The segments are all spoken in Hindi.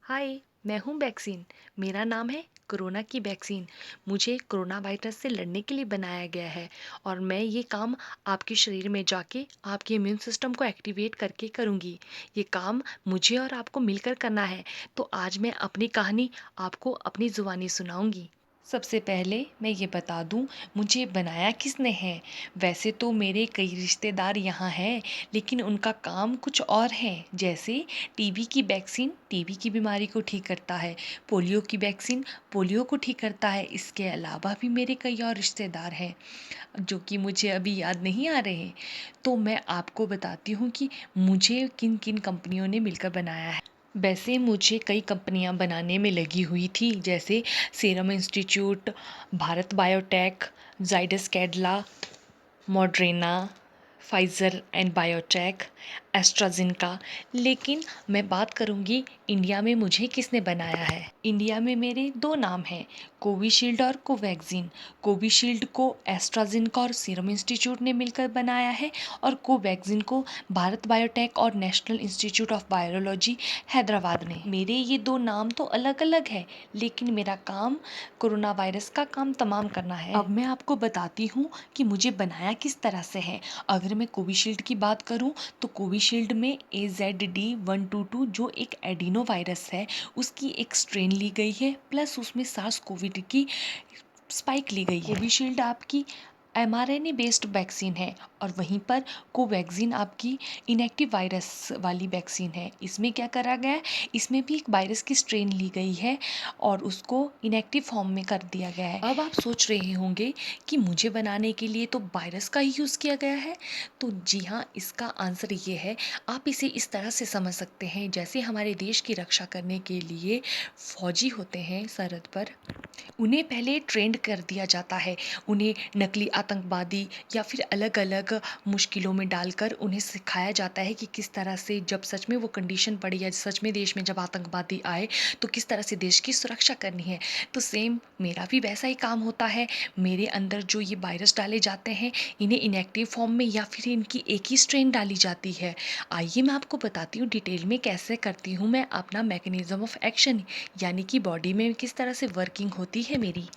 हाय, मैं हूँ वैक्सीन। मेरा नाम है कोरोना की वैक्सीन। मुझे कोरोना वायरस से लड़ने के लिए बनाया गया है और मैं ये काम आपके शरीर में जाके आपके इम्यून सिस्टम को एक्टिवेट करके करूँगी। ये काम मुझे और आपको मिलकर करना है। तो आज मैं अपनी कहानी आपको अपनी ज़ुबानी सुनाऊँगी। सबसे पहले मैं ये बता दूँ, मुझे बनाया किसने है। वैसे तो मेरे कई रिश्तेदार यहाँ हैं, लेकिन उनका काम कुछ और है। जैसे टीबी की वैक्सीन टीबी की बीमारी को ठीक करता है, पोलियो की वैक्सीन पोलियो को ठीक करता है। इसके अलावा भी मेरे कई और रिश्तेदार हैं जो कि मुझे अभी याद नहीं आ रहे। तो मैं आपको बताती हूँ कि मुझे किन किन कंपनियों ने मिलकर बनाया है। वैसे मुझे कई कंपनियां बनाने में लगी हुई थी, जैसे serum institute, Bharat biotech, Zydus Cadila, Moderna, Pfizer and biotech, AstraZeneca. लेकिन मैं बात करूंगी इंडिया में मुझे किसने बनाया है। इंडिया में मेरे दो नाम हैं, कोविशील्ड और कोवैक्सीन। कोविशील्ड को एस्ट्राजेनेका और सीरम इंस्टीट्यूट ने मिलकर बनाया है और कोवैक्सीन को भारत बायोटेक और national institute of virology Hyderabad ने। मेरे ये दो नाम तो अलग अलग है, लेकिन मेरा काम कोरोना वायरस का काम तमाम करना है। अब मैं आपको बताती हूँ कि मुझे बनाया किस तरह से है। अगर मैं कोविशील्ड की बात करूँ तो कोविशील्ड में AZD122 जो एक एडिनो वायरस है, उसकी एक स्ट्रेन ली गई है, प्लस उसमें सार्स कोविड की स्पाइक ली गई है। कोविशील्ड आपकी mRNA बेस्ड वैक्सीन है और वहीं पर कोवैक्सीन आपकी इनएक्टिव वायरस वाली वैक्सीन है। इसमें क्या करा गया है, इसमें भी एक वायरस की स्ट्रेन ली गई है और उसको इनएक्टिव फॉर्म में कर दिया गया है। अब आप सोच रहे होंगे कि मुझे बनाने के लिए तो वायरस का ही यूज़ किया गया है। तो जी हाँ, इसका आंसर ये है। आप इसे इस तरह से समझ सकते हैं, जैसे हमारे देश की रक्षा करने के लिए फौजी होते हैं सरहद पर, उन्हें पहले ट्रेंड कर दिया जाता है। उन्हें नकली आतंकवादी या फिर अलग अलग मुश्किलों में डालकर उन्हें सिखाया जाता है कि किस तरह से जब सच में वो कंडीशन पड़ी या सच में देश में जब आतंकवादी आए तो किस तरह से देश की सुरक्षा करनी है। तो सेम मेरा भी वैसा ही काम होता है। मेरे अंदर जो ये वायरस डाले जाते हैं, इन्हें इनएक्टिव फॉर्म में या फिर इनकी एक ही स्ट्रेन डाली जाती है। आइए मैं आपको बताती हूँ डिटेल में कैसे करती हूँ मैं अपना मैकेनिज्म ऑफ एक्शन, यानी कि बॉडी में किस तरह से वर्किंग होती है मेरी।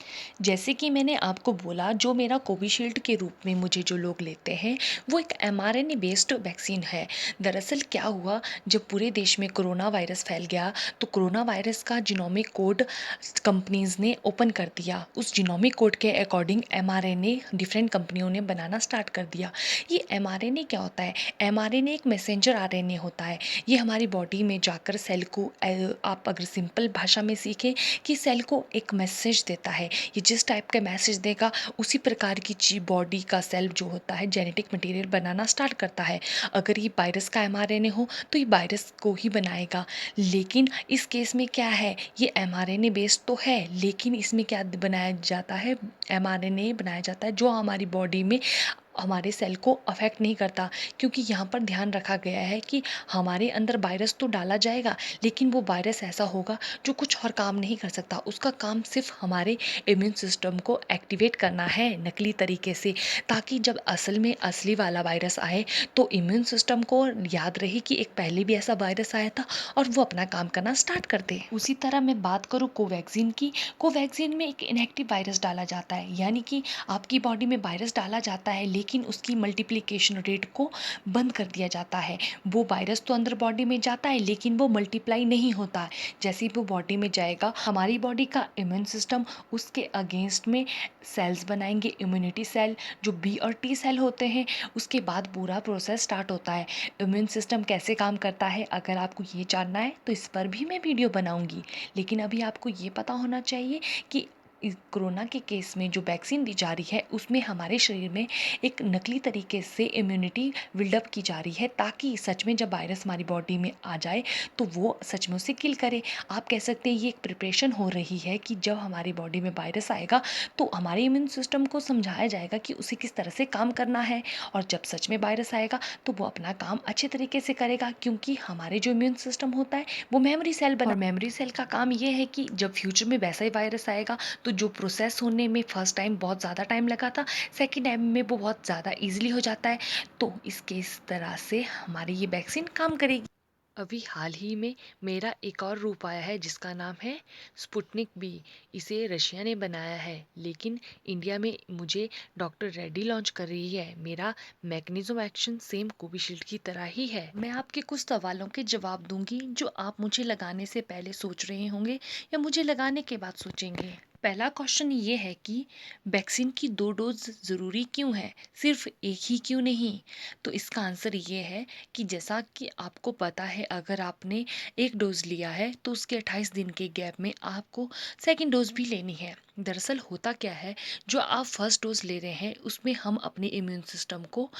जैसे कि मैंने आपको बोला, जो मेरा कोविशील्ड के रूप में मुझे जो लोग लेते हैं वो एक mRNA बेस्ड वैक्सीन है। दरअसल क्या हुआ, जब पूरे देश में कोरोना वायरस फैल गया तो कोरोना वायरस का जीनोमिक कोड कंपनीज ने ओपन कर दिया। उस जीनोमिक कोड के अकॉर्डिंग mRNA डिफरेंट कंपनियों ने बनाना स्टार्ट कर दिया। ये mRNA क्या होता है? mRNA एक मैसेंजर RNA होता है। ये हमारी बॉडी में जाकर सेल को आप अगर सिंपल भाषा में सीखें कि सेल को एक मैसेज देता है। ये जिस टाइप का मैसेज देगा उसी प्रकार की बॉडी का सेल जो होता है जेनेटिक मटेरियल बनाना स्टार्ट करता है। अगर ये वायरस का mRNA हो तो ये वायरस को ही बनाएगा। लेकिन इस केस में क्या है, ये mRNA बेस्ड तो है, लेकिन इसमें क्या बनाया जाता है, mRNA बनाया जाता है जो हमारी बॉडी में हमारे सेल को अफेक्ट नहीं करता। क्योंकि यहाँ पर ध्यान रखा गया है कि हमारे अंदर वायरस तो डाला जाएगा, लेकिन वो वायरस ऐसा होगा जो कुछ और काम नहीं कर सकता। उसका काम सिर्फ हमारे इम्यून सिस्टम को एक्टिवेट करना है नकली तरीके से, ताकि जब असल में असली वाला वायरस आए तो इम्यून सिस्टम को याद रहे कि एक पहले भी ऐसा वायरस आया था और वो अपना काम करना स्टार्ट कर दे। उसी तरह मैं बात करूँ कोवैक्सीन की। कोवैक्सीन में एक इनएक्टिव वायरस डाला जाता है, यानी कि आपकी बॉडी में वायरस डाला जाता है लेकिन उसकी मल्टीप्लिकेशन रेट को बंद कर दिया जाता है। वो वायरस तो अंदर बॉडी में जाता है लेकिन वो मल्टीप्लाई नहीं होता। जैसे ही वो बॉडी में जाएगा, हमारी बॉडी का इम्यून सिस्टम उसके अगेंस्ट में सेल्स बनाएंगे, इम्यूनिटी सेल जो बी और टी सेल होते हैं। उसके बाद पूरा प्रोसेस स्टार्ट होता है। इम्यून सिस्टम कैसे काम करता है, अगर आपको ये जानना है तो इस पर भी मैं वीडियो बनाऊंगी। लेकिन अभी आपको ये पता होना चाहिए कि इस कोरोना के केस में जो वैक्सीन दी जा रही है उसमें हमारे शरीर में एक नकली तरीके से इम्यूनिटी बिल्डअप की जा रही है, ताकि सच में जब वायरस हमारी बॉडी में आ जाए तो वो सच में उसे किल करे। आप कह सकते हैं ये एक प्रिपरेशन हो रही है कि जब हमारी बॉडी में वायरस आएगा तो हमारे इम्यून सिस्टम को समझाया जाएगा कि उसे किस तरह से काम करना है, और जब सच में वायरस आएगा तो वो अपना काम अच्छे तरीके से करेगा। क्योंकि हमारे जो इम्यून सिस्टम होता है वो मेमोरी सेल बना, और मेमोरी सेल का काम ये है कि जब फ्यूचर में वैसा ही वायरस आएगा तो जो प्रोसेस होने में फर्स्ट टाइम बहुत ज़्यादा टाइम लगा था, सेकेंड टाइम में वो बहुत ज़्यादा ईजिली हो जाता है। तो इसके इस तरह से हमारी ये वैक्सीन काम करेगी। अभी हाल ही में मेरा एक और रूप आया है जिसका नाम है स्पुतनिक बी। इसे रशिया ने बनाया है, लेकिन इंडिया में मुझे डॉक्टर रेड्डी लॉन्च कर रही है। मेरा मैकेनिज्म एक्शन सेम कोविशील्ड की तरह ही है। मैं आपके कुछ सवालों के जवाब दूंगी जो आप मुझे लगाने से पहले सोच रहे होंगे या मुझे लगाने के बाद सोचेंगे। पहला क्वेश्चन ये है कि वैक्सीन की 2 डोज ज़रूरी क्यों है, सिर्फ एक ही क्यों नहीं? तो इसका आंसर ये है कि जैसा कि आपको पता है, अगर आपने एक डोज लिया है तो उसके 28 दिन के गैप में आपको सेकंड डोज भी लेनी है। दरअसल होता क्या है, जो आप फर्स्ट डोज ले रहे हैं उसमें हम अपने इम्यून सिस्टम को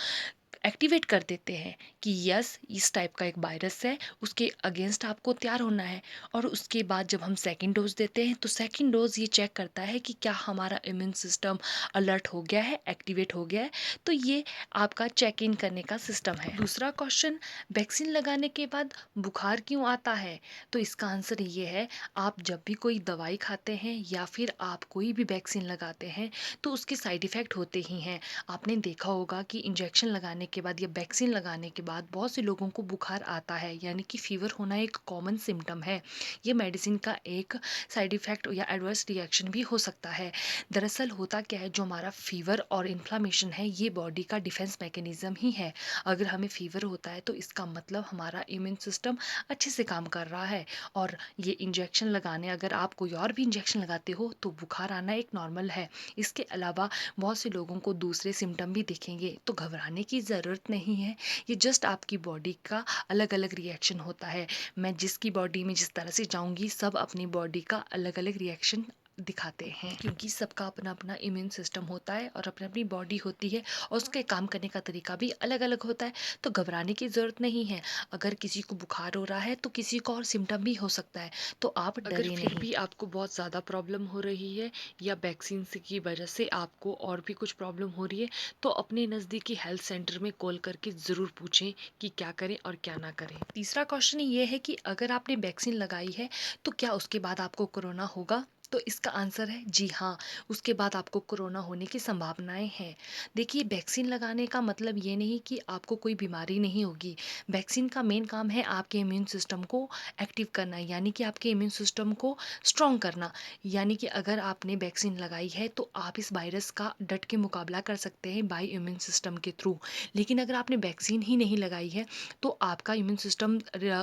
एक्टिवेट कर देते हैं कि यस, इस टाइप का एक वायरस है, उसके अगेंस्ट आपको तैयार होना है। और उसके बाद जब हम सेकंड डोज देते हैं तो सेकंड डोज ये चेक करता है कि क्या हमारा इम्यून सिस्टम अलर्ट हो गया है, एक्टिवेट हो गया है। तो ये आपका चेक इन करने का सिस्टम है। दूसरा क्वेश्चन, वैक्सीन लगाने के बाद बुखार क्यों आता है? तो इसका आंसर ये है, आप जब भी कोई दवाई खाते हैं या फिर आप कोई भी वैक्सीन लगाते हैं तो उसके साइड इफ़ेक्ट होते ही हैं। आपने देखा होगा कि इंजेक्शन लगाने के बाद या वैक्सीन लगाने के बाद बहुत से लोगों को बुखार आता है, यानी कि फीवर होना एक कॉमन सिम्टम है। ये मेडिसिन का एक साइड इफ़ेक्ट या एडवर्स रिएक्शन भी हो सकता है। दरअसल होता क्या है, जो हमारा फीवर और इन्फ्लामेशन है ये बॉडी का डिफेंस मैकेनिज्म ही है। अगर हमें फीवर होता है तो इसका मतलब हमारा इम्यून सिस्टम अच्छे से काम कर रहा है। और ये इंजेक्शन लगाने, अगर आप कोई और भी इंजेक्शन लगाते हो तो बुखार आना एक नॉर्मल है। इसके अलावा बहुत से लोगों को दूसरे सिम्टम भी दिखेंगे, तो घबराने की ज़रूरत नहीं है। ये जस्ट आपकी बॉडी का अलग अलग रिएक्शन होता है। मैं जिसकी बॉडी में जिस तरह से जाऊंगी, सब अपनी बॉडी का अलग अलग रिएक्शन दिखाते हैं, क्योंकि सबका अपना अपना इम्यून सिस्टम होता है और अपनी अपनी बॉडी होती है और उसके काम करने का तरीका भी अलग अलग होता है। तो घबराने की ज़रूरत नहीं है। अगर किसी को बुखार हो रहा है तो किसी को और सिम्टम भी हो सकता है, तो आप अगर डरे फिर नहीं। भी आपको बहुत ज़्यादा प्रॉब्लम हो रही है या वैक्सीन से की वजह से आपको और भी कुछ प्रॉब्लम हो रही है, तो अपने नज़दीकी हेल्थ सेंटर में कॉल करके ज़रूर पूछें कि क्या करें और क्या ना करें। तीसरा क्वेश्चन ये है कि अगर आपने वैक्सीन लगाई है तो क्या उसके बाद आपको कोरोना होगा? तो इसका आंसर है जी हाँ, उसके बाद आपको कोरोना होने की संभावनाएं हैं। देखिए, वैक्सीन लगाने का मतलब ये नहीं कि आपको कोई बीमारी नहीं होगी। वैक्सीन का मेन काम है आपके इम्यून सिस्टम को एक्टिव करना, यानी कि आपके इम्यून सिस्टम को स्ट्रॉन्ग करना। यानी कि अगर आपने वैक्सीन लगाई है तो आप इस वायरस का डट के मुकाबला कर सकते हैं बाई इम्यून सिस्टम के थ्रू। लेकिन अगर आपने वैक्सीन ही नहीं लगाई है तो आपका इम्यून सिस्टम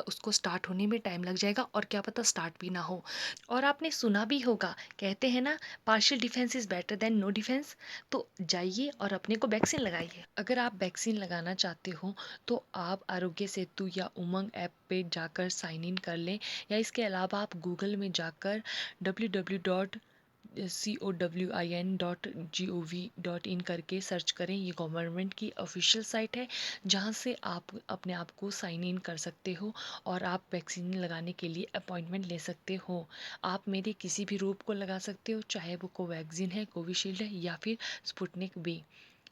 उसको स्टार्ट होने में टाइम लग जाएगा और क्या पता स्टार्ट भी ना हो। और आपने सुना भी होगा, कहते हैं ना, partial defence is better than no defence. तो जाइए और अपने को वैक्सीन लगाइए। अगर आप वैक्सीन लगाना चाहते हो तो आप आरोग्य सेतु या उमंग ऐप पे जाकर साइन इन कर लें, या इसके अलावा आप गूगल में जाकर www.cowin.gov.in करके सर्च करें। ये गवर्नमेंट की ऑफिशियल साइट है जहाँ से आप अपने आप को साइन इन कर सकते हो और आप वैक्सीन लगाने के लिए अपॉइंटमेंट ले सकते हो। आप मेरे किसी भी रूप को लगा सकते हो, चाहे वो कोवैक्सीन है, कोविशील्ड है या फिर स्पुतनिक बी।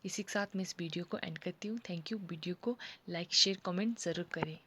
इसी के साथ मैं इस वीडियो को एंड करती हूँ। Thank you. वीडियो को लाइक शेयर कमेंट ज़रूर करें।